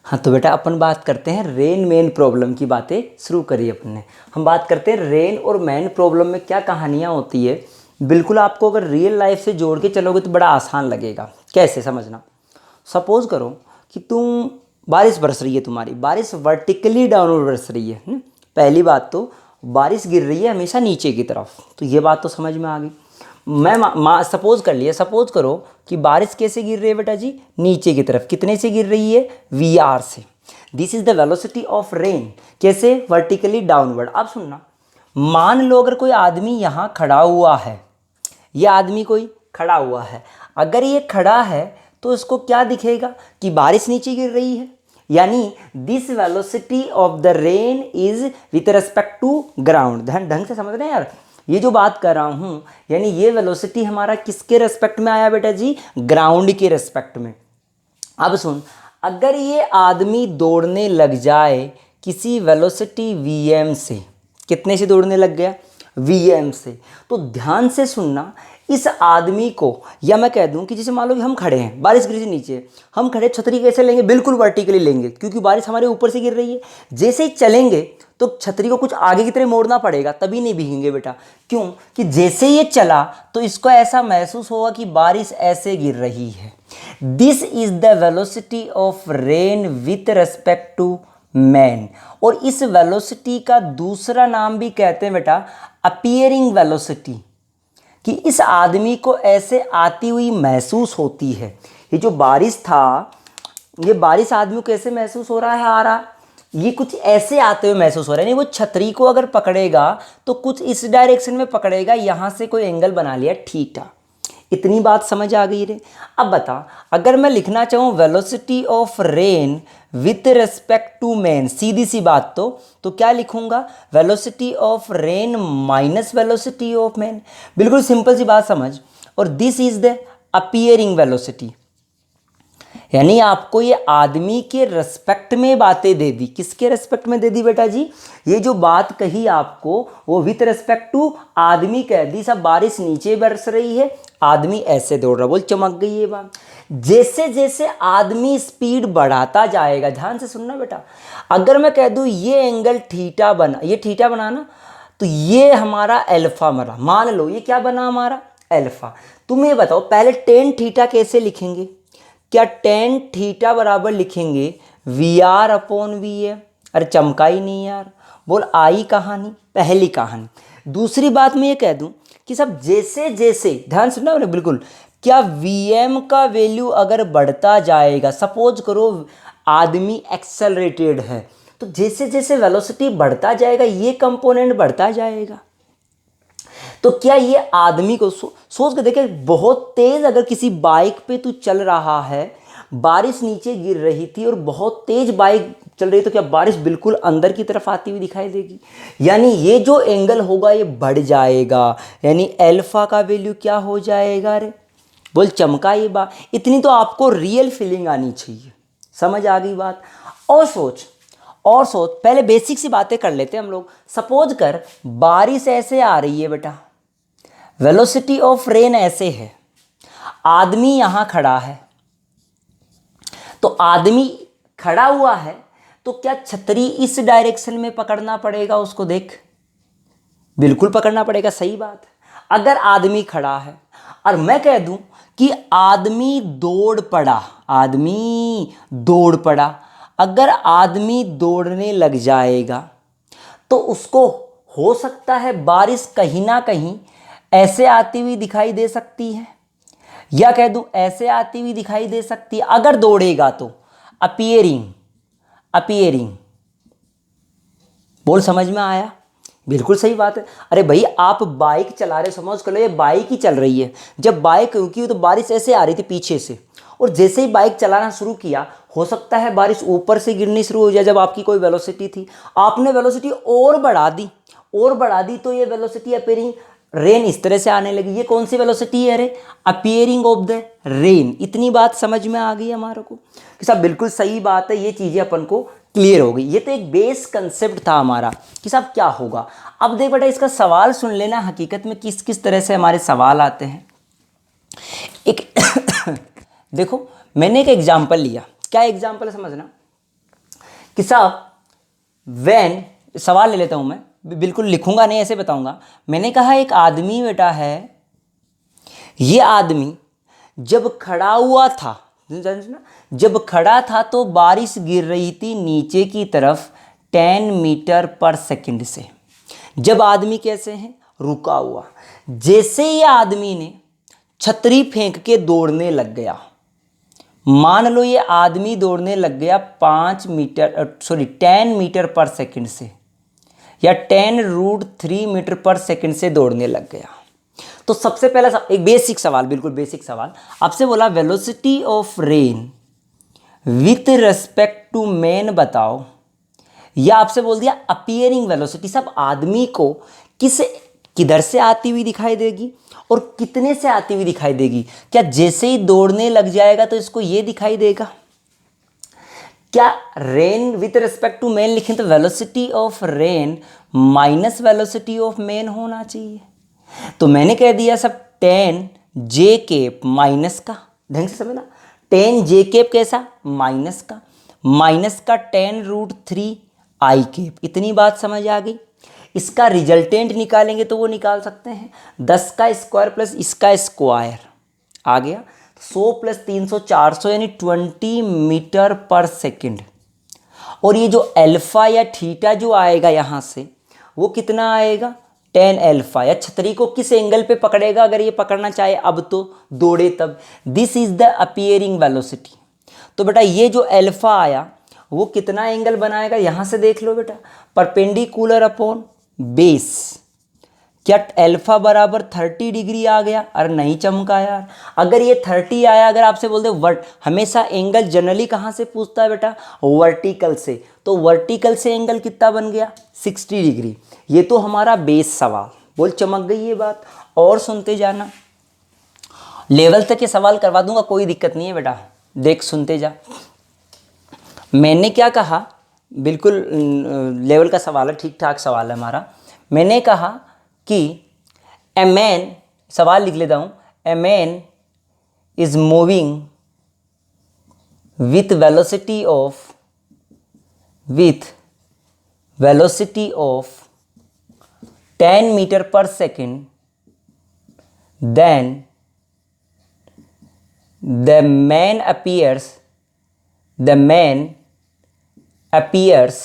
हाँ तो बेटा अपन बात करते हैं रेन मेन प्रॉब्लम की बातें शुरू करी अपन ने। हम बात करते हैं रेन और मैन प्रॉब्लम में क्या कहानियाँ होती है। बिल्कुल आपको अगर रियल लाइफ से जोड़ के चलोगे तो बड़ा आसान लगेगा। कैसे समझना, सपोज करो कि तुम बारिश बरस रही है, तुम्हारी बारिश वर्टिकली डाउनवर्ड बरस रही है। पहली बात तो बारिश गिर रही है हमेशा नीचे की तरफ, तो ये बात तो समझ में आ गई। मैं सपोज कर लिया, सपोज करो कि बारिश कैसे गिर रही है बेटा जी, नीचे की तरफ। कितने से गिर रही है, वी आर से। This is the velocity of rain. कैसे, वर्टिकली डाउनवर्ड। अब सुनना, मान लो अगर कोई आदमी यहाँ खड़ा हुआ है, ये आदमी कोई खड़ा हुआ है, अगर ये खड़ा है तो इसको क्या दिखेगा कि बारिश नीचे गिर रही है। यानी this velocity of the rain is with respect to ground. ढंग से समझ रहे हैं यार, ये जो बात कर रहा हूं, यानी ये वेलोसिटी हमारा किसके रेस्पेक्ट में आया बेटा जी, ग्राउंड के रेस्पेक्ट में। अब सुन, अगर ये आदमी दौड़ने लग जाए किसी वेलोसिटी वीएम से, कितने से दौड़ने लग गया, वीएम से, तो ध्यान से सुनना, इस आदमी को, या मैं कह दूं कि जैसे मान लो कि हम खड़े हैं, बारिश गिर रही है नीचे, हम खड़े, छतरी कैसे लेंगे, बिल्कुल वर्टिकली लेंगे क्योंकि बारिश हमारे ऊपर से गिर रही है। जैसे ही चलेंगे तो छतरी को कुछ आगे की तरह मोड़ना पड़ेगा, तभी नहीं भीगेंगे बेटा। क्यों कि जैसे ये चला तो इसको ऐसा महसूस होगा कि बारिश ऐसे गिर रही है। This is the velocity of rain with respect to man. और इस वेलोसिटी का दूसरा नाम भी कहते हैं बेटा अपीयरिंग वेलोसिटी, कि इस आदमी को ऐसे आती हुई महसूस होती है। ये जो बारिश था, ये बारिश आदमी को कैसे महसूस हो रहा है, आ रहा, ये कुछ ऐसे आते हुए महसूस हो रहा है। नहीं, वो छतरी को अगर पकड़ेगा तो कुछ इस डायरेक्शन में पकड़ेगा, यहाँ से कोई एंगल बना लिया थीटा। इतनी बात समझ आ गई रे। अब बता, अगर मैं लिखना चाहूँ velocity of rain with respect to man, सीधी सी बात तो क्या लिखूंगा, velocity of rain minus velocity of man. बिल्कुल सिंपल सी बात समझ। और this is the appearing velocity, यानी आपको ये आदमी के रेस्पेक्ट में बातें दे दी। किसके रेस्पेक्ट में दे दी बेटा जी, ये जो बात कही आपको वो विथ रेस्पेक्ट टू आदमी कह दी। सब बारिश नीचे बरस रही है, आदमी ऐसे दौड़ रहा, बोल चमक गई ये बात। जैसे जैसे आदमी स्पीड बढ़ाता जाएगा, ध्यान से सुनना बेटा, अगर मैं कह दूं ये एंगल थीटा बना, ये थीटा बना ना, तो ये हमारा अल्फा बना। मान लो ये क्या बना, हमारा अल्फा। तुम ये बताओ पहले टेन थीटा कैसे लिखेंगे, क्या टेन थीटा बराबर लिखेंगे V R upon V A. अरे चमका ही नहीं यार, बोल आई कहानी, पहली कहानी। दूसरी बात मैं ये कह दूं कि सब जैसे जैसे, ध्यान सुनना बिल्कुल, क्या वीएम का वैल्यू अगर बढ़ता जाएगा, सपोज करो आदमी एक्सेलरेटेड है, तो जैसे जैसे वेलोसिटी बढ़ता जाएगा ये कंपोनेंट बढ़ता जाएगा। तो क्या ये आदमी को सोच के देखे, बहुत तेज अगर किसी बाइक पे तू चल रहा है, बारिश नीचे गिर रही थी और बहुत तेज बाइक चल रही है, तो क्या बारिश बिल्कुल अंदर की तरफ आती हुई दिखाई देगी। यानी ये जो एंगल होगा ये बढ़ जाएगा, यानी अल्फा का वैल्यू क्या हो जाएगा रे, बोल चमका ये बात। इतनी तो आपको रियल फीलिंग आनी चाहिए, समझ आ गई बात। और सोच, और सोच, पहले बेसिक सी बातें कर लेते हैं हम लोग। सपोज कर बारिश ऐसे आ रही है बेटा, वेलोसिटी ऑफ रेन ऐसे है, आदमी यहां खड़ा है, तो आदमी खड़ा हुआ है तो क्या छतरी इस डायरेक्शन में पकड़ना पड़ेगा उसको, देख बिल्कुल पकड़ना पड़ेगा, सही बात है। अगर आदमी खड़ा है और मैं कह दूं कि आदमी दौड़ पड़ा, आदमी दौड़ पड़ा, अगर आदमी दौड़ने लग जाएगा तो उसको हो सकता है बारिश कहीं ना कहीं ऐसे आती हुई दिखाई दे सकती है, या कह दूं ऐसे आती हुई दिखाई दे सकती है। अगर दौड़ेगा तो अपीयरिंग, अपीयरिंग, बोल समझ में आया, बिल्कुल सही बात है। अरे भाई आप बाइक चला रहे, समझ कर लो ये बाइक ही चल रही है, जब बाइक रुकी तो बारिश ऐसे आ रही थी पीछे से, और जैसे ही बाइक चलाना शुरू किया हो सकता है बारिश ऊपर से गिरनी शुरू हो जाए। जब आपकी कोई वेलोसिटी थी, आपने वेलोसिटी और बढ़ा दी, और बढ़ा दी, तो ये वेलोसिटी अपीयरिंग रेन इस तरह से आने लगी। ये कौन सी वेलोसिटी है रे, अपीयरिंग ऑफ द रेन। इतनी बात समझ में आ गई हमारे को कि साहब बिल्कुल सही बात है, ये चीज़ें अपन को क्लियर हो गई। ये तो एक बेस कंसेप्ट था हमारा कि साहब क्या होगा। अब देख बेटा इसका सवाल सुन लेना, हकीकत में किस किस तरह से हमारे सवाल आते हैं। एक देखो मैंने एक एग्जाम्पल लिया, क्या एग्जाम्पल है समझना। कि साहब वैन, सवाल ले लेता हूँ मैं, बिल्कुल लिखूंगा नहीं, ऐसे बताऊंगा। मैंने कहा एक आदमी बेटा है, ये आदमी जब खड़ा हुआ था, जब खड़ा था तो बारिश गिर रही थी नीचे की तरफ 10 मीटर पर सेकंड से। जब आदमी कैसे हैं, रुका हुआ। जैसे ये आदमी ने छतरी फेंक के दौड़ने लग गया, मान लो ये आदमी दौड़ने लग गया 10 मीटर पर सेकंड से, या 10√3 मीटर पर सेकंड से दौड़ने लग गया। तो सबसे पहला एक बेसिक सवाल, बिल्कुल बेसिक सवाल आपसे बोला, velocity of rain with respect to man बताओ, या आपसे बोल दिया अपीयरिंग वेलोसिटी। सब आदमी को किधर से आती हुई दिखाई देगी और कितने से आती हुई दिखाई देगी? क्या जैसे ही दौड़ने लग जाएगा तो इसको ये दिखाई देगा? क्या rain with respect to man लिखें तो velocity of rain minus velocity of man होना चाहिए। तो मैंने कह दिया सब 10 जे केप माइनस का, ढंग से समझना, 10 जे केप कैसा, माइनस का, माइनस का 10√3 आई केप। इतनी बात समझ आ गई। इसका रिजल्टेंट निकालेंगे तो वो निकाल सकते हैं 10 का स्क्वायर प्लस इसका स्क्वायर आ गया 100 प्लस 300 400, यानी 20 मीटर पर सेकंड। और ये जो अल्फा या थीटा जो आएगा यहाँ से वो कितना आएगा, 10 अल्फा। या छतरी को किस एंगल पे पकड़ेगा अगर ये पकड़ना चाहे, अब तो दौड़े तब। This is the appearing velocity. तो बेटा ये जो अल्फा आया वो कितना एंगल बनाएगा, यहाँ से देख लो बेटा, परपेंडिकुलर अपॉन बेस। क्या अल्फा बराबर 30 डिग्री आ गया? अरे नहीं चमका यार। अगर ये 30 आया, अगर आपसे बोल दे हमेशा एंगल जनरली कहाँ से पूछता है बेटा, वर्टिकल से, तो वर्टिकल से एंगल कितना बन गया, 60 डिग्री। ये तो हमारा बेस सवाल, बोल चमक गई ये बात। और सुनते जाना, लेवल तक के सवाल करवा दूंगा, कोई दिक्कत नहीं है बेटा, देख सुनते जा। मैंने क्या कहा, बिल्कुल लेवल का सवाल है, ठीक ठाक सवाल है हमारा। मैंने कहा कि ए मैन, सवाल लिख लेता हूँ, a man is moving with velocity of 10 metre पर second, then the man appears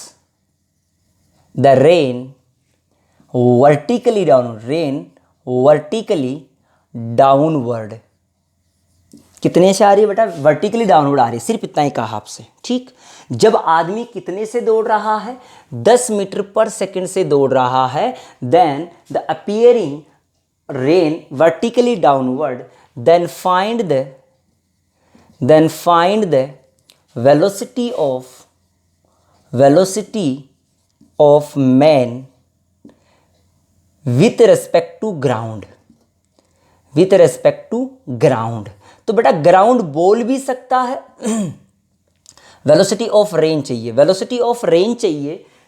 the rain vertically downward। कितने से आ रही है बेटा, वर्टिकली डाउनवर्ड आ रही है, सिर्फ इतना ही कहा आपसे, ठीक। जब आदमी कितने से दौड़ रहा है, 10 मीटर पर सेकंड से दौड़ रहा है, then the appearing rain vertically downward, then find the velocity of man with respect to ground। तो बेटा ग्राउंड बोल भी सकता है, वेलोसिटी ऑफ रेन चाहिए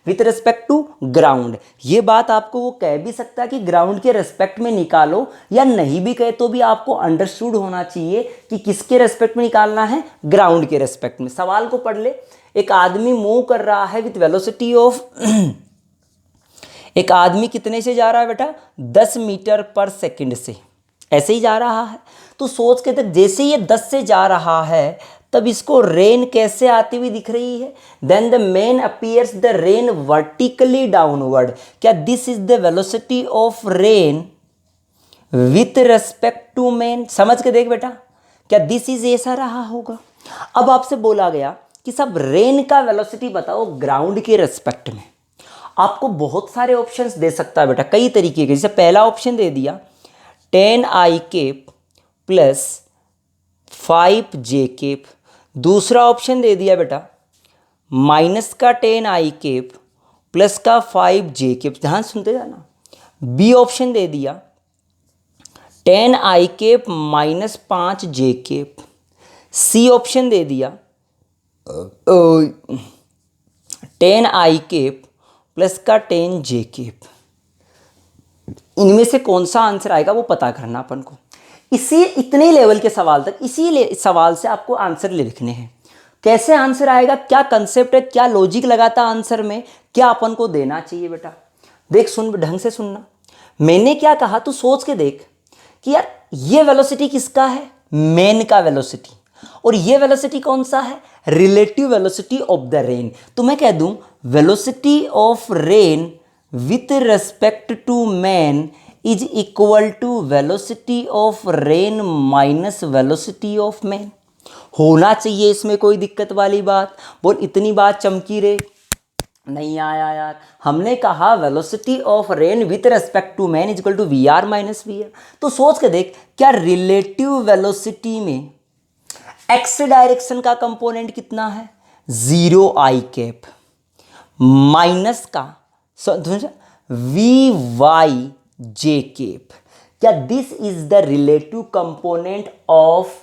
विथ रिस्पेक्ट टू ग्राउंड। ये बात आपको वो कह भी सकता है कि ग्राउंड के रेस्पेक्ट में निकालो, या नहीं भी कहे तो भी आपको अंडरस्टूड होना चाहिए कि किसके रेस्पेक्ट में निकालना है, ग्राउंड के रेस्पेक्ट में। सवाल को पढ़ ले, एक आदमी मूव कर रहा है विथ वेलोसिटी ऑफ एक आदमी कितने से जा रहा है बेटा, 10 मीटर पर सेकंड से, ऐसे ही जा रहा है। तो सोच के तक जैसे ये 10 से जा रहा है तब इसको रेन कैसे आती हुई दिख रही है, then the man appears the rain vertically downward. क्या this is the velocity of rain with respect to man? समझ के देख बेटा, क्या दिस इज ऐसा रहा होगा। अब आपसे बोला गया कि सब रेन का वेलोसिटी बताओ ग्राउंड के रेस्पेक्ट में। आपको बहुत सारे ऑप्शंस दे सकता है बेटा, कई तरीके के। जैसे पहला ऑप्शन दे दिया 10 I cap plus 5 J cap. दूसरा ऑप्शन दे दिया बेटा माइनस का 10 आई केप प्लस का 5 जे केप। ध्यान सुनते जाना। बी ऑप्शन दे दिया 10 I cap minus 5 J cap. C option दे दिया 10 आई केप प्लस का 10 जे केप। इनमें से कौन सा आंसर आएगा वो पता करना अपन को। इसी इतने लेवल के सवाल तक इसी सवाल से आपको आंसर लिखने हैं। कैसे आंसर आएगा, क्या कंसेप्ट है, क्या लॉजिक लगाता आंसर में, क्या अपन को देना चाहिए बेटा। देख सुन, ढंग से सुनना। मैंने क्या कहा तू सोच के देख कि यार ये वेलोसिटी किसका है, मैन का वेलोसिटी, और ये वेलोसिटी कौन सा है, relative velocity of the rain. तो मैं कह दूं velocity of rain with respect to man is equal to velocity of rain minus velocity of man. होना चाहिए इसमें कोई दिक्कत वाली बात। बोल इतनी बात चमकी रे, नहीं आया यार। हमने कहा velocity of rain with respect to man is equal to V R minus V R. तो सोच के देख, क्या रिलेटिव वेलोसिटी में एक्स डायरेक्शन का कंपोनेंट कितना है, 0 आई कैप माइनस का वी वाई जे कैप। क्या this is the relative component of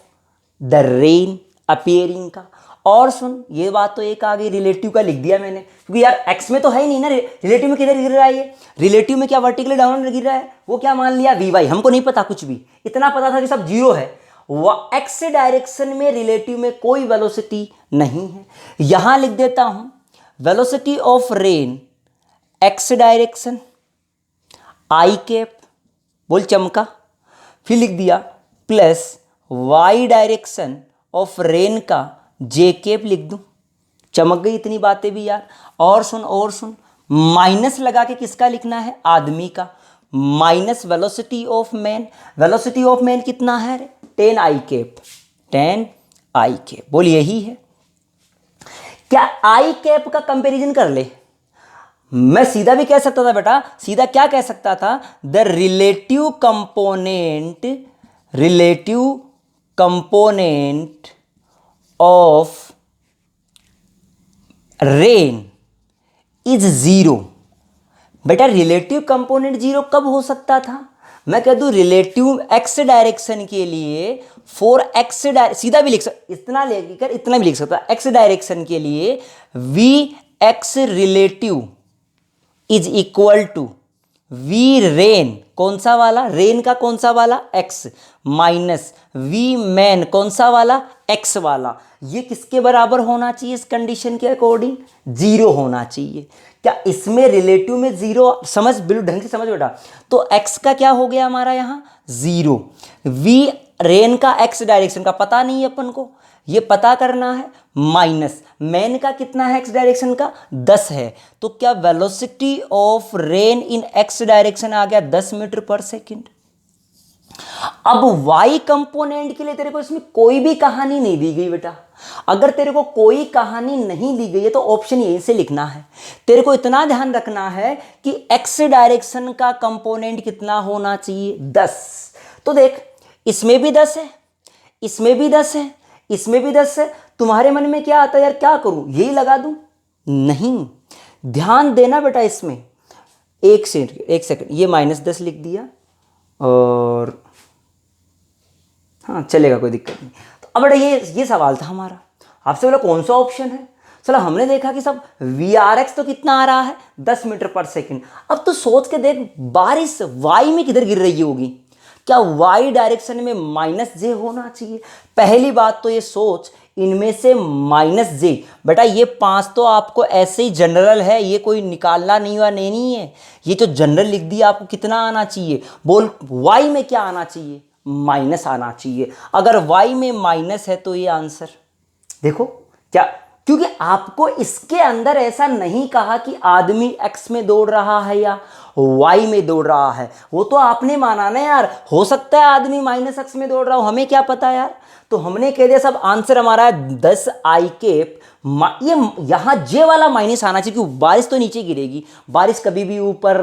the rain appearing का। और सुन, ये बात तो एक आ गई, रिलेटिव का लिख दिया मैंने, क्योंकि यार एक्स में तो है ही नहीं ना, रिलेटिव में किधर गिर रहा है ये, रिलेटिव में क्या वर्टिकली डाउन गिर रहा है, वो क्या मान लिया वी वाई। हमको नहीं पता कुछ भी, इतना पता था कि सब 0 है। एक्स डायरेक्शन में रिलेटिव में कोई वेलोसिटी नहीं है। यहां लिख देता हूं velocity of rain X direction I cap, बोल चमका, फिर लिख दिया plus Y direction of rain का जे कैप लिख दूं, चमक गई इतनी बातें भी यार। और सुन, माइनस लगा के किसका लिखना है, आदमी का, minus velocity of man. Velocity of man कितना है, 10 आई कैप, 10 आई कैप। बोल यही है। क्या आई कैप का कंपैरिजन कर ले, मैं सीधा भी कह सकता था बेटा, सीधा क्या कह सकता था, the relative component of rain is 0। बेटा रिलेटिव कंपोनेंट 0 कब हो सकता था, मैं कह दूं रिलेटिव एक्स डायरेक्शन के लिए फॉर एक्स, सीधा भी लिख सकता, इतना लेकर इतना भी लिख सकता, एक्स डायरेक्शन के लिए V X relative is equal to V rain, कौन सा वाला, रेन का कौन सा वाला, एक्स, माइनस वी मैन कौन सा वाला, एक्स वाला। ये किसके बराबर होना चाहिए इस कंडीशन के अकॉर्डिंग, 0 होना चाहिए। क्या इसमें रिलेटिव में 0, समझ बिल्कुल ढंग से समझ बेटा। तो एक्स का क्या हो गया हमारा यहाँ 0, वी रेन का एक्स डायरेक्शन का पता नहीं है अपन को, ये पता करना है, माइनस मैन का कितना है एक्स डायरेक्शन का 10 है। तो क्या velocity of rain in x direction आ गया 10 मीटर पर सेकेंड। अब वाई कंपोनेंट के लिए तेरे को इसमें कोई भी कहानी नहीं दी गई बेटा। अगर तेरे को कोई कहानी नहीं दी गई है तो ऑप्शन यहीं से लिखना है। तेरे को इतना ध्यान रखना है कि एक्स डायरेक्शन का कंपोनेंट कितना होना चाहिए 10। तो देख इसमें भी 10 है, इसमें भी 10 है, इसमें भी 10 है। तुम्हारे मन में क्या आता है यार, क्या करूं, यही लगा दूं, नहीं, ध्यान देना बेटा इसमें। एक सेकंड, ये -10 लिख दिया और हाँ चलेगा, कोई दिक्कत नहीं। तो अब बेटा ये सवाल था हमारा, आपसे बोला कौन सा ऑप्शन है। चलो हमने देखा कि सब VRX तो कितना आ रहा है 10 मीटर पर सेकंड। अब तो सोच के देख बारिश वाई में किधर गिर रही होगी, क्या वाई डायरेक्शन में -j होना चाहिए। पहली बात तो ये सोच, इनमें से -j, बेटा ये 5 तो आपको ऐसे ही जनरल है, ये कोई निकालना नहीं हुआ, नहीं है, ये जो जनरल लिख दिया आपको कितना आना चाहिए, बोल वाई में क्या आना चाहिए, माइनस आना चाहिए। अगर वाई में माइनस है तो ये आंसर देखो क्या, क्योंकि आपको इसके अंदर ऐसा नहीं कहा कि आदमी एक्स में दौड़ रहा है या वाई में दौड़ रहा है, वो तो आपने माना ना यार, हो सकता है आदमी -x में दौड़ रहा हो, हमें क्या पता यार। तो हमने कह दिया सब आंसर हमारा है 10 आई कैप। ये यहाँ जे वाला माइनस आना चाहिए क्योंकि बारिश तो नीचे गिरेगी, बारिश कभी भी ऊपर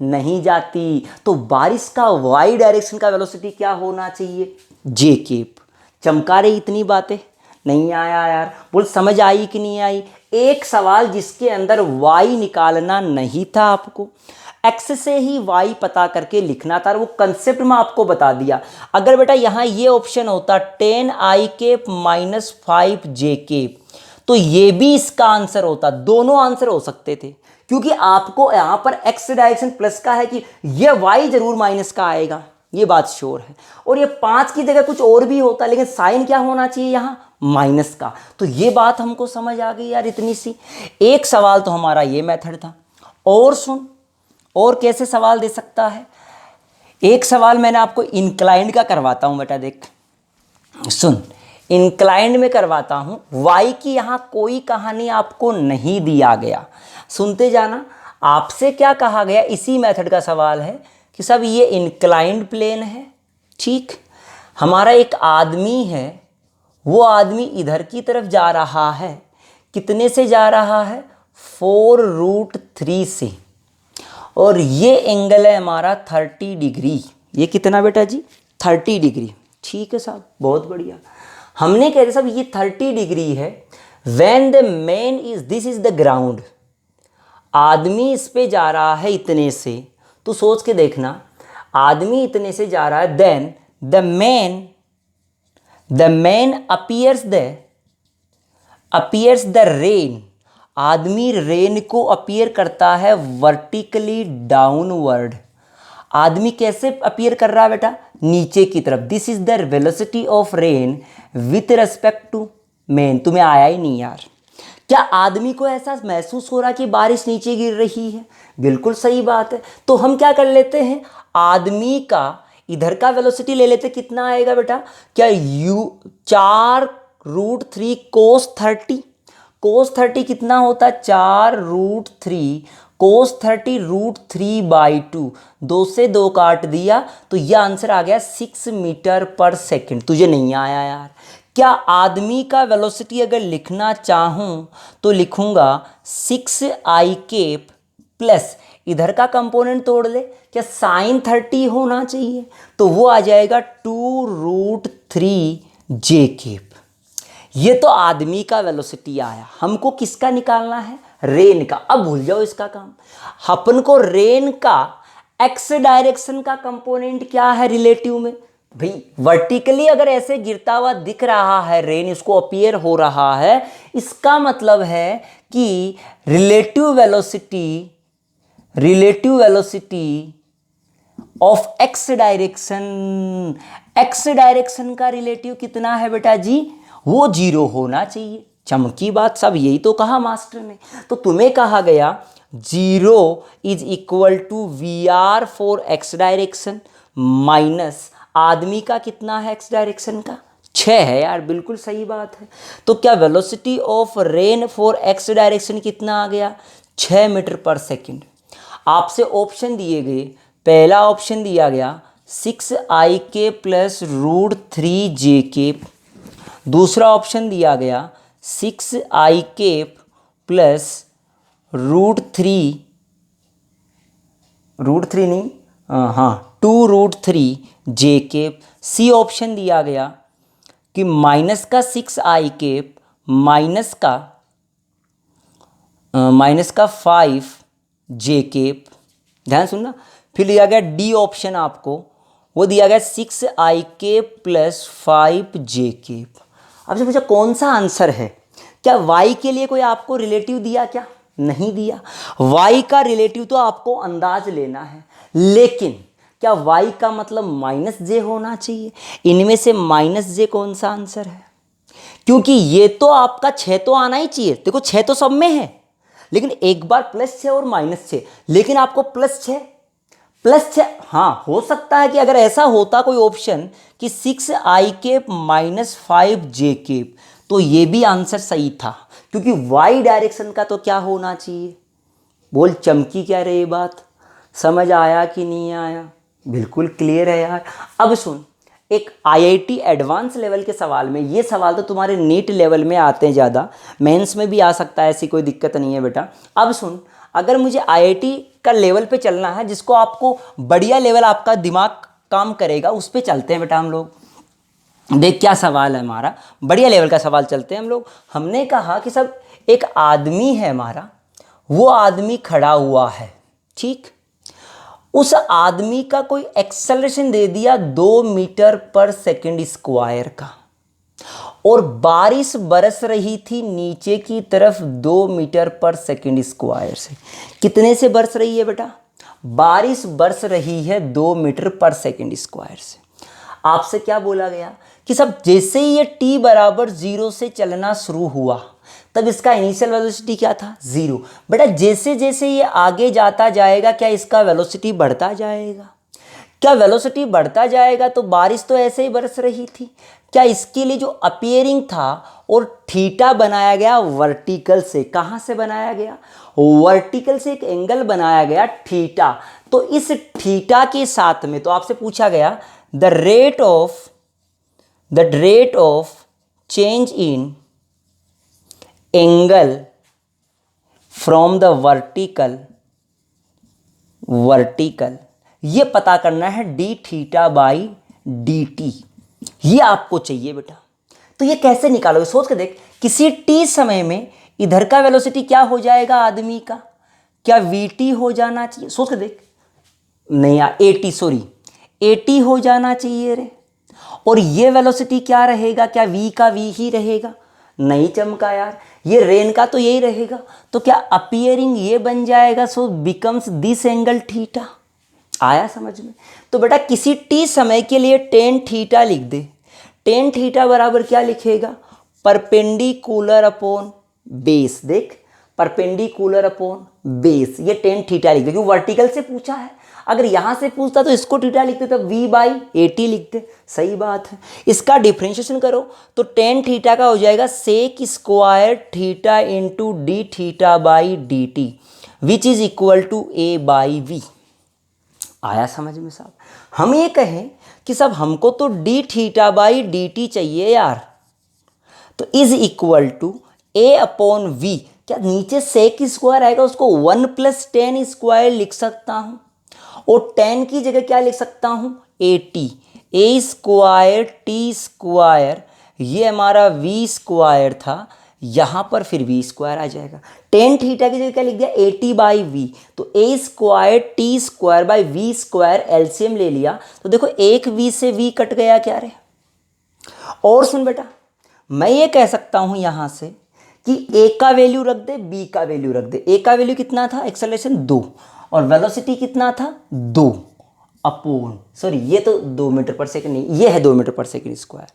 नहीं जाती। तो बारिश का वाई डायरेक्शन का वेलोसिटी क्या होना चाहिए, जे कैप। चमका रही इतनी बातें, नहीं आया यार, बोल समझ आई कि नहीं आई। एक सवाल जिसके अंदर वाई निकालना नहीं था आपको, एक्स से ही वाई पता करके लिखना था, वो कंसेप्ट में आपको बता दिया। अगर बेटा यहाँ ये ऑप्शन होता 10 आई कैप -5 जे कैप, तो ये भी इसका आंसर होता, दोनों आंसर हो सकते थे, क्योंकि आपको यहाँ पर एक्स डायरेक्शन प्लस का है कि ये वाई जरूर माइनस का आएगा, ये बात श्योर है। और ये 5 की जगह कुछ और भी होता, लेकिन साइन क्या होना चाहिए यहाँ माइनस का। तो ये बात हमको समझ आ गई यार इतनी सी। एक सवाल तो हमारा ये मेथड था। और सुन, और कैसे सवाल दे सकता है। एक सवाल मैंने आपको इंक्लाइंड का करवाता हूँ बेटा, देख सुन, इंक्लाइंड में करवाता हूँ। वाई की यहाँ कोई कहानी आपको नहीं दिया गया, सुनते जाना। आपसे क्या कहा गया, इसी मेथड का सवाल है कि सब ये इंक्लाइंड प्लेन है, ठीक। हमारा एक आदमी है, वो आदमी इधर की तरफ जा रहा है, कितने से जा रहा है, 4√3 से, और ये एंगल है हमारा 30 डिग्री। ये कितना बेटा जी, 30 डिग्री, ठीक है साहब, बहुत बढ़िया। हमने कह दिया साहब ये 30 डिग्री है। When the man is, this is the ground, आदमी इस पे जा रहा है इतने से, तो सोच के देखना, आदमी इतने से जा रहा है, then the man appears the rain, आदमी रेन को अपीयर करता है वर्टिकली डाउनवर्ड। आदमी कैसे अपीयर कर रहा है बेटा, नीचे की तरफ। This is the velocity of rain with respect to man. तुम्हें आया ही नहीं यार। क्या आदमी को ऐसा महसूस हो रहा कि बारिश नीचे गिर रही है? बिल्कुल सही बात है। तो हम क्या कर लेते हैं, आदमी का इधर का वेलोसिटी ले लेते, कितना आएगा बेटा, क्या 4√3 cos 30। cos 30 कितना होता है, 4√3 cos 30√3/2। 2 से 2 काट दिया तो यह आंसर आ गया 6 मीटर पर सेकंड। तुझे नहीं आया यार। क्या आदमी का वेलोसिटी अगर लिखना चाहूं तो लिखूंगा 6i प्लस इधर का कंपोनेंट तोड़ ले, क्या sin 30 होना चाहिए, तो वो आ जाएगा 2√3j। ये तो आदमी का वेलोसिटी आया। हमको किसका निकालना है, रेन का। अब भूल जाओ इसका काम। अपन को रेन का एक्स डायरेक्शन का कंपोनेंट क्या है रिलेटिव में, भाई वर्टिकली अगर ऐसे गिरता हुआ दिख रहा है रेन, इसको अपीयर हो रहा है, इसका मतलब है कि relative velocity of X direction का रिलेटिव कितना है बेटा जी, वो 0 होना चाहिए। चमकी बात, सब यही तो कहा मास्टर ने। तो तुम्हें कहा गया 0 is equal to VR for X direction minus आदमी का कितना है एक्स डायरेक्शन का, 6 है यार, बिल्कुल सही बात है। तो क्या velocity of rain for X direction कितना आ गया, 6 मीटर पर सेकंड। आपसे ऑप्शन दिए गए, पहला ऑप्शन दिया गया 6i प्लस √3j। दूसरा ऑप्शन दिया गया 6i प्लस √3 नहीं, हाँ 2√3j। सी ऑप्शन दिया गया कि माइनस का 6i माइनस का 5j। ध्यान सुनना। फिर दिया गया डी ऑप्शन आपको, वो दिया गया 6i प्लस 5j। अब से पूछा कौन सा आंसर है, क्या y के लिए कोई आपको रिलेटिव दिया, क्या नहीं दिया। y का रिलेटिव तो आपको अंदाज लेना है, लेकिन क्या y का मतलब -j होना चाहिए। इनमें से -j कौन सा आंसर है, क्योंकि ये तो आपका 6 तो आना ही चाहिए। देखो 6 तो सब में है, लेकिन एक बार +6 और -6, लेकिन आपको +6 हाँ, हो सकता है कि अगर ऐसा होता कोई ऑप्शन कि 6i माइनस 5j, तो ये भी आंसर सही था, क्योंकि y डायरेक्शन का तो क्या होना चाहिए। बोल चमकी क्या रे, ये बात समझ आया कि नहीं आया, बिल्कुल क्लियर है यार। अब सुन, एक IIT एडवांस लेवल के सवाल में, ये सवाल तो तुम्हारे नीट लेवल में आते हैं ज़्यादा, मेंस में भी आ सकता है, ऐसी कोई दिक्कत नहीं है बेटा। अब सुन, अगर मुझे IIT का लेवल पे चलना है, जिसको आपको बढ़िया लेवल आपका दिमाग काम करेगा, उस पे चलते हैं बेटा हम लोग। देख क्या सवाल है हमारा, बढ़िया लेवल का सवाल चलते हैं हम लोग। हमने कहा कि सब एक आदमी है हमारा, वो आदमी खड़ा हुआ है, ठीक। उस आदमी का कोई एक्सेलरेशन दे दिया 2 मीटर पर सेकंड स्क्वायर का, और बारिश बरस रही थी नीचे की तरफ 2 मीटर पर सेकंड स्क्वायर से। कितने से बरस रही है बेटा, बारिश बरस रही है 2 मीटर पर सेकंड स्क्वायर से। आपसे क्या बोला गया कि सब जैसे ही ये t बराबर 0 से चलना शुरू हुआ तब इसका इनिशियल वेलोसिटी क्या था 0। बेटा जैसे जैसे ये आगे जाता जाएगा क्या इसका वेलोसिटी बढ़ता जाएगा? क्या वेलोसिटी बढ़ता जाएगा तो बारिश तो ऐसे ही बरस रही थी। क्या इसके लिए जो अपीयरिंग था और थीटा बनाया गया वर्टिकल से, कहाँ से बनाया गया? वर्टिकल से एक एंगल बनाया गया थीटा। तो इस थीटा के साथ में तो आपसे पूछा गया the rate of change in angle from the vertical ये पता करना है D theta by D T, ये आपको चाहिए बेटा। तो ये कैसे निकालोगे? सोच के देख, किसी टी समय में इधर का वेलोसिटी क्या हो जाएगा आदमी का? क्या वी टी हो जाना चाहिए? सोच के देख, नहीं यार ए टी हो जाना चाहिए रे। और ये वेलोसिटी क्या रहेगा? क्या वी का वी ही रहेगा? नहीं चमका यार, ये रेन का तो यही रहेगा। तो क्या अपीयरिंग ये बन जाएगा, सो बिकम्स दिस एंगल थीटा। आया समझ में? तो बेटा किसी टी समय के लिए टेन थीटा लिख दे। टेन थीटा बराबर क्या लिखेगा? Perpendicular upon base. देख, परपेंडिकुलर अपॉन बेस, ये टेन थीटा लिख दे क्योंकि वर्टिकल से पूछा है। अगर यहाँ से पूछता तो इसको थीटा लिखते, तब वी बाई ए टी लिखते। सही बात है। इसका डिफ्रेंशिएशन करो तो टेन थीटा का हो जाएगा sec square theta into D theta by D T which is equal to A by V. आया समझ में साहब? हम ये कहें कि साहब हमको तो D theta by D T चाहिए यार, तो is equal to A upon V. क्या नीचे सेक स्क्वायर आएगा उसको 1 + 10 स्क्वायर लिख सकता हूँ, और 10 की जगह क्या लिख सकता हूँ? A T, A square T square, ये हमारा वी स्क्वायर था, यहाँ पर फिर वी स्क्वायर आ जाएगा। टेन थीटा की जगह क्या लिख दिया? ए टी बाई वी, तो a square T square by V square LCM ले लिया तो देखो एक वी से वी कट गया क्या रे। और सुन बेटा, मैं ये कह सकता हूँ यहाँ से कि ए का वैल्यू रख दे, बी का वैल्यू रख दे। ए का वैल्यू कितना था? एक्सेलरेशन 2, और वेलोसिटी कितना था? 2 अपॉन, सॉरी ये तो 2 मीटर पर सेकंड नहीं, ये है 2 मीटर पर सेकंड स्क्वायर,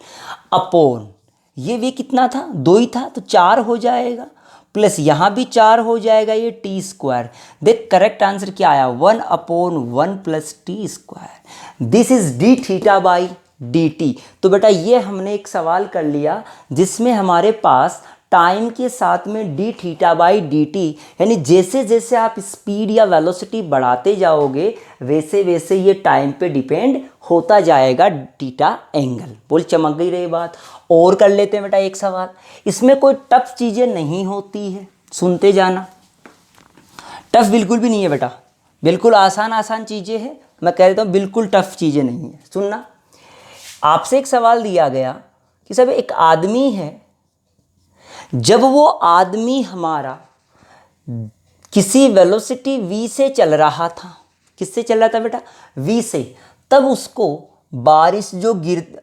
अपॉन ये वी कितना था? 2 ही था, तो 4 हो जाएगा, प्लस यहाँ भी 4 हो जाएगा, ये टी स्क्वायर। देख करेक्ट आंसर क्या आया? 1/1 + T square. This is D theta by D T. तो बेटा ये हमने एक सवाल कर लिया जिसमें हमारे पास टाइम के साथ में D theta by D T, यानी जैसे जैसे आप स्पीड या वेलोसिटी बढ़ाते जाओगे वैसे वैसे ये टाइम पे डिपेंड होता जाएगा थीटा एंगल। बोल चमक गई रे बात। और कर लेते हैं बेटा एक सवाल, इसमें कोई टफ चीज़ें नहीं होती है, सुनते जाना। टफ बिल्कुल भी नहीं है बेटा, बिल्कुल आसान आसान चीज़ें हैं। मैं कह देता हूँ बिल्कुल टफ चीज़ें नहीं है। सुनना, आपसे एक सवाल दिया गया कि सब एक आदमी है, जब वो आदमी हमारा किसी वेलोसिटी v से चल रहा था, किससे चल रहा था बेटा? v से, तब उसको बारिश जो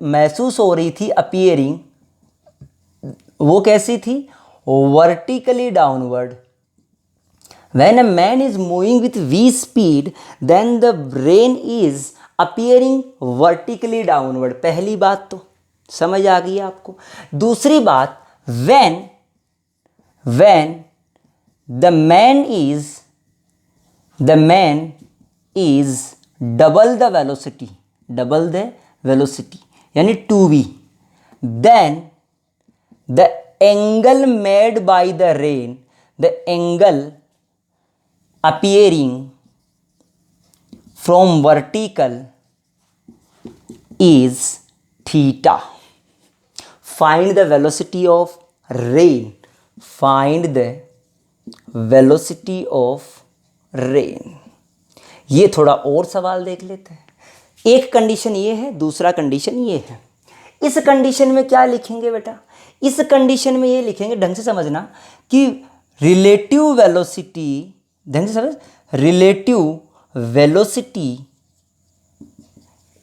महसूस हो रही थी अपीयरिंग, वो कैसी थी? Vertically downward. When a man is moving with v speed then the rain is appearing vertically downward. पहली बात तो समझ आ गई आपको। दूसरी बात, when the man is double the velocity यानी 2v, then the angle made by the rain, the angle appearing from vertical is theta. Find the velocity of rain. Find the velocity of rain. ये थोड़ा और सवाल देख लेते हैं। एक condition ये है, दूसरा कंडीशन ये है। इस कंडीशन में क्या लिखेंगे बेटा? इस कंडीशन में ये लिखेंगे, ढंग से समझना, कि रिलेटिव वेलोसिटी, ढंग से समझ, relative velocity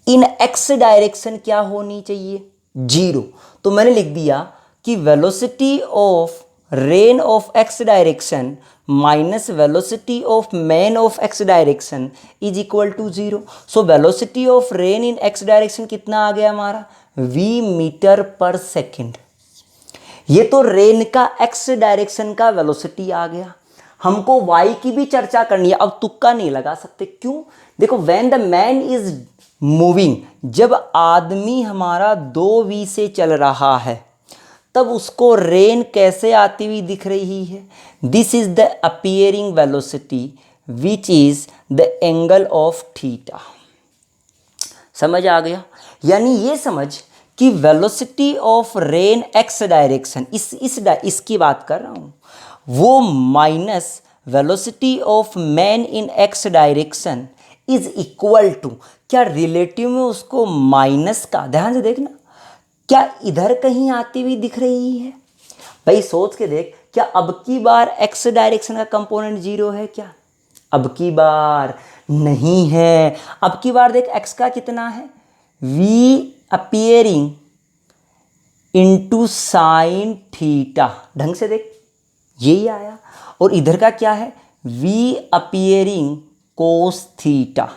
in x direction क्या होनी चाहिए? 0। तो मैंने लिख दिया कि velocity of rain of X direction minus velocity of man of X direction is equal to 0। So velocity of rain in x direction कितना आ गया हमारा? v मीटर पर सेकेंड। ये तो रेन का x डायरेक्शन का वेलोसिटी आ गया। हमको y की भी चर्चा करनी है, अब तुक्का नहीं लगा सकते। क्यों? देखो, when the man is moving, जब आदमी हमारा 2v से चल रहा है तब उसको रेन कैसे आती हुई दिख रही है? This is the appearing velocity which is the angle of theta. समझ आ गया? यानी ये समझ कि velocity of rain x direction, इसकी बात कर रहा हूँ, वो minus velocity of man in x direction is equal to, क्या रिलेटिव में उसको माइनस का, ध्यान से देखना, क्या इधर कहीं आती हुई दिख रही है? भाई सोच के देख, क्या अब की बार x डायरेक्शन का कंपोनेंट 0 है क्या? अब की बार नहीं है। अब की बार देख x का कितना है, v appearing into sine theta. ढंग से देख, यही आया। और इधर का क्या है, v अपीयरिंग कोस थीटा।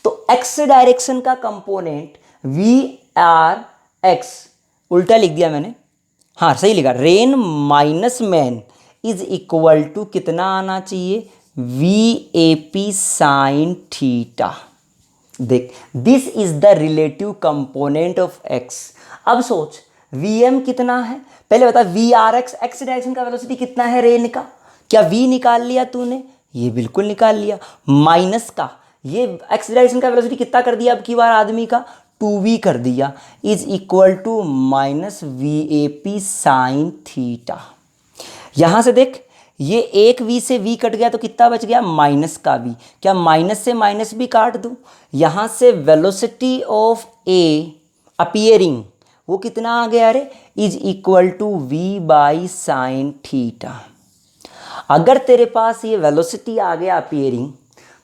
तो x डायरेक्शन का कंपोनेंट v आर x, उल्टा लिख दिया मैंने, हाँ सही लिखा, rain minus man is equal to कितना आना चाहिए, V A P sine theta. देख, this is the relative component of x। अब सोच, vm कितना है, पहले बता, V R X, X direction का वेलोसिटी कितना है रेन का, क्या v निकाल लिया तूने? ये बिल्कुल निकाल लिया। माइनस का, ये x डायरेक्शन का वेलोसिटी कितना कर दिया अब की बार आदमी का, 2v कर दिया, is equal to minus V A P sine theta. यहां से देख, ये एक v से v कट गया तो कितना बच गया, माइनस का v। क्या माइनस से माइनस भी काट दूं? यहां से वेलोसिटी ऑफ ए अपीयरिंग वो कितना आ गया रे, is equal to v by sine theta. अगर तेरे पास ये वेलोसिटी आ गया अपीयरिंग,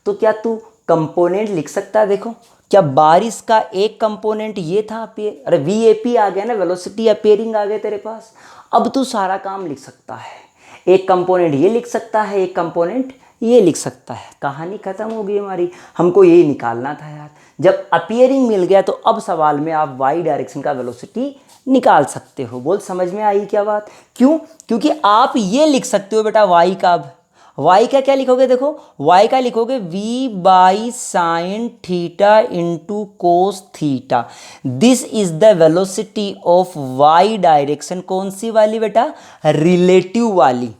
तो क्या तू कंपोनेंट लिख सकता है? देखो, क्या बारिश का एक कंपोनेंट ये था अपीयर, अरे वी ए पी आ गया ना, वेलोसिटी अपीयरिंग आ गया तेरे पास। अब तू सारा काम लिख सकता है, एक कंपोनेंट ये लिख सकता है, एक कंपोनेंट ये लिख सकता है। कहानी खत्म हो गई हमारी। हमको ये निकालना था यार। जब अपीयरिंग मिल गया तो अब सवाल में आप वाई डायरेक्शन का वेलोसिटी निकाल सकते हो। बोल, समझ में आई क्या बात? क्यों? क्योंकि आप ये लिख सकते हो बेटा वाई का। अब वाई का क्या लिखोगे? देखो, वाई का लिखोगे v by sine theta into cos theta. This is the velocity of Y direction. कौन सी वाली बेटा? रिलेटिव वाली।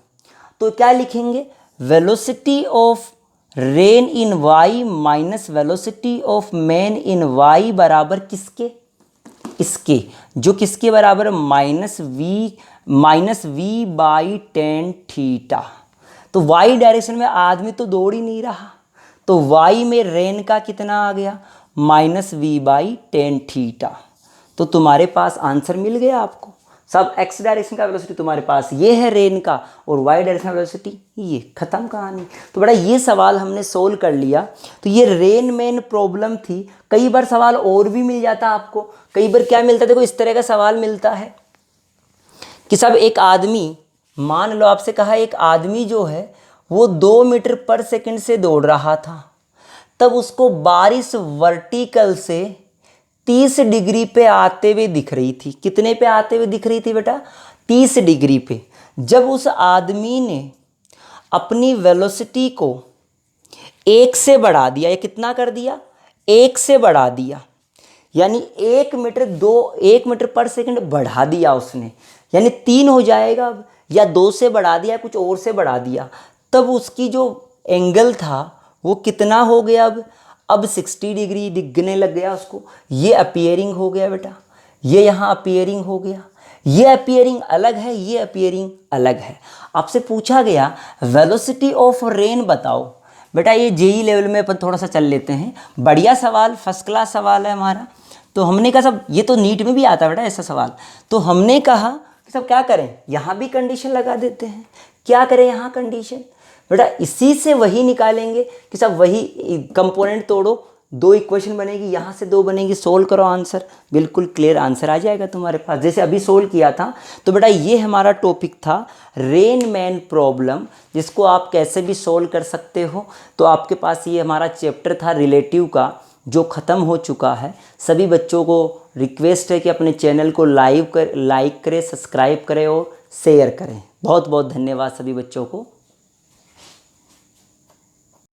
तो क्या लिखेंगे, velocity of rain in Y minus velocity of man in Y बराबर किसके? इसके, जो किसके बराबर, minus V by tan theta. तो वाई डायरेक्शन में आदमी तो दौड़ ही नहीं रहा, तो वाई में रेन का कितना आ गया, minus V by tan theta. तो तुम्हारे पास आंसर मिल गया आपको। सब एक्स डायरेक्शन का वेलोसिटी तुम्हारे पास ये है रेन का, और वाई डायरेक्शन का वेलोसिटी ये, खत्म कहानी। तो बड़ा ये सवाल हमने सोल्व कर लिया। तो ये रेन मैन प्रॉब्लम थी। कई बार सवाल और भी मिल जाता आपको। कई बार क्या मिलता है, देखो इस तरह का सवाल मिलता है कि सब एक आदमी, मान लो आपसे कहा एक आदमी जो है वो 2 मीटर पर सेकंड से दौड़ रहा था, तब उसको बारिश वर्टिकल से 30 डिग्री पे आते हुए दिख रही थी। कितने पे आते हुए दिख रही थी बेटा? 30 डिग्री पे। जब उस आदमी ने अपनी वेलोसिटी को 1 से बढ़ा दिया, ये कितना कर दिया, 1 से बढ़ा दिया, यानी 1 मीटर पर सेकंड बढ़ा दिया उसने, यानी 3 हो जाएगा अब, या 2 से बढ़ा दिया, कुछ और से बढ़ा दिया, तब उसकी जो एंगल था वो कितना हो गया, अब 60 डिग्री दिखने लग गया उसको। ये अपीयरिंग हो गया बेटा, ये यहाँ अपीयरिंग हो गया। ये अपीयरिंग अलग है, ये अपीयरिंग अलग है। आपसे पूछा गया वेलोसिटी ऑफ रेन बताओ बेटा। ये जेई लेवल में अपन थोड़ा सा चल लेते हैं। बढ़िया सवाल, फर्स्ट क्लास सवाल है हमारा। तो हमने कहा सब, ये तो नीट में भी आता है बेटा ऐसा सवाल। तो हमने कहा कि सब क्या करें, यहाँ भी कंडीशन लगा देते हैं। क्या करें यहाँ कंडीशन बेटा, इसी से वही निकालेंगे कि सब वही कंपोनेंट तोड़ो, 2 इक्वेशन बनेगी, यहाँ से 2 बनेगी, सोल्व करो, आंसर बिल्कुल क्लियर आंसर आ जाएगा तुम्हारे पास, जैसे अभी सोल्व किया था। तो बेटा ये हमारा टॉपिक था रेन मैन प्रॉब्लम, जिसको आप कैसे भी सोल्व कर सकते हो। तो आपके पास ये हमारा चैप्टर था रिलेटिव का, जो ख़त्म हो चुका है। सभी बच्चों को रिक्वेस्ट है कि अपने चैनल को लाइक करें, सब्सक्राइब करें और शेयर करें। बहुत बहुत धन्यवाद सभी बच्चों को।